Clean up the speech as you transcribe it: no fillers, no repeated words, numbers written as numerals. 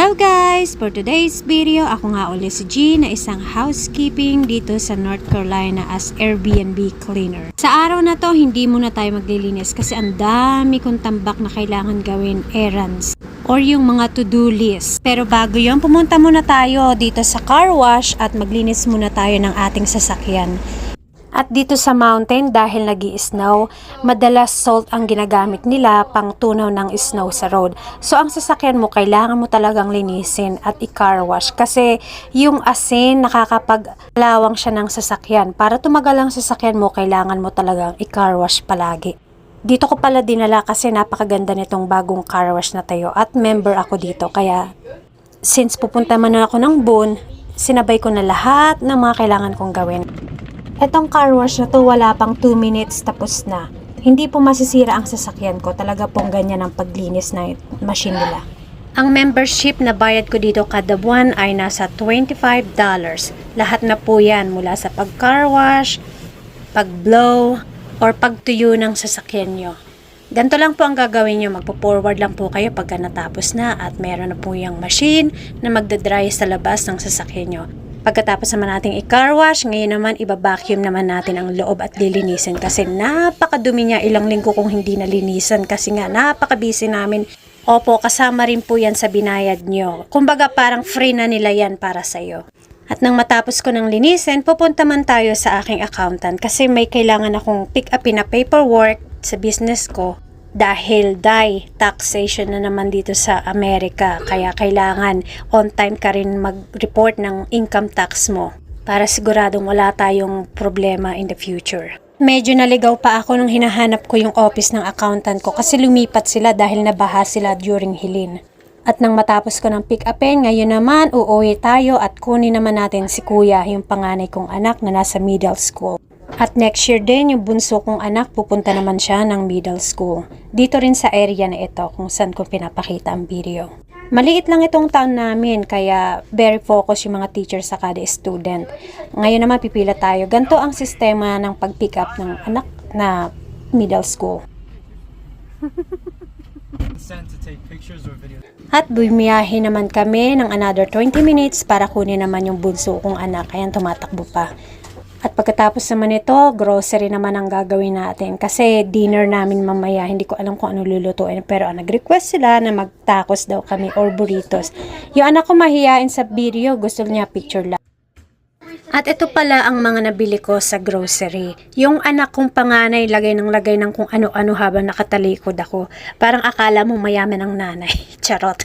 Hello guys! For today's video, ako nga ulit si G na isang housekeeping dito sa North Carolina as Airbnb cleaner. Sa araw na to, hindi muna tayo maglilinis kasi ang dami kong tambak na kailangan gawin errands or yung mga to-do list. Pero bago yun, pumunta muna tayo dito sa car wash at maglinis muna tayo ng ating sasakyan. At dito sa mountain, dahil nag-i-snow, madalas salt ang ginagamit nila pang tunaw ng snow sa road. So ang sasakyan mo, kailangan mo talagang linisin at i-car wash. Kasi yung asin, nakakapaglalawang siya ng sasakyan. Para tumagal ang sasakyan mo, kailangan mo talagang i-car wash palagi. Dito ko pala dinala kasi napakaganda nitong bagong car wash na tayo. At member ako dito. Kaya since pupunta man ako ng Boone, sinabay ko na lahat ng mga kailangan kong gawin. Etong car wash na to, wala pang 2 minutes tapos na. Hindi po masisira ang sasakyan ko. Talaga pong ganyan ang paglinis na machine nila. Ang membership na bayad ko dito kada buwan ay nasa $25. Lahat na po yan mula sa pag-car wash, pag-blow, or pagtuyo ng sasakyan nyo. Ganito lang po ang gagawin nyo. Magpo-forward lang po kayo pagka natapos na at meron na po yung machine na magdadry sa labas ng sasakyan nyo. Pagkatapos naman nating i-car wash, ngayon naman iba-vacuum naman natin ang loob at lilinisin kasi napakadumi niya. Ilang linggo kong hindi nalinisan kasi nga napaka-busy namin. Opo, kasama rin po yan sa binayad nyo. Kumbaga parang free na nila yan para sa'yo. At nang matapos ko ng linisin, pupunta man tayo sa aking accountant kasi may kailangan akong pick upin na paperwork sa business ko. Dahil taxation na naman dito sa Amerika, kaya kailangan on time ka rin mag-report ng income tax mo para siguradong wala tayong problema in the future. Medyo naligaw pa ako nung hinahanap ko yung office ng accountant ko kasi lumipat sila dahil nabaha sila during Helene. At nang matapos ko ng pick-upin, ngayon naman uuwi tayo at kunin naman natin si Kuya, yung panganay kong anak na nasa middle school. At next year din, yung bunso kong anak, pupunta naman siya ng middle school. Dito rin sa area na ito kung saan ko pinapakita ang video. Maliit lang itong town namin, kaya very focus yung mga teacher sa kada student. Ngayon naman pipila tayo. Ganito ang sistema ng pag-pick up ng anak na middle school. At bumiyahe naman kami ng another 20 minutes para kunin naman yung bunso kong anak. Ayan, tumatakbo pa. At pagkatapos naman ito, grocery naman ang gagawin natin. Kasi dinner namin mamaya, hindi ko alam kung ano lulutuin. Pero nag-request sila na mag-tacos daw kami or burritos. Yung anak ko mahihain sa video, gusto niya picture lang. At ito pala ang mga nabili ko sa grocery. Yung anak kong panganay, lagay ng kung ano-ano habang nakatalikod ako. Parang akala mo mayaman ang nanay. Charot.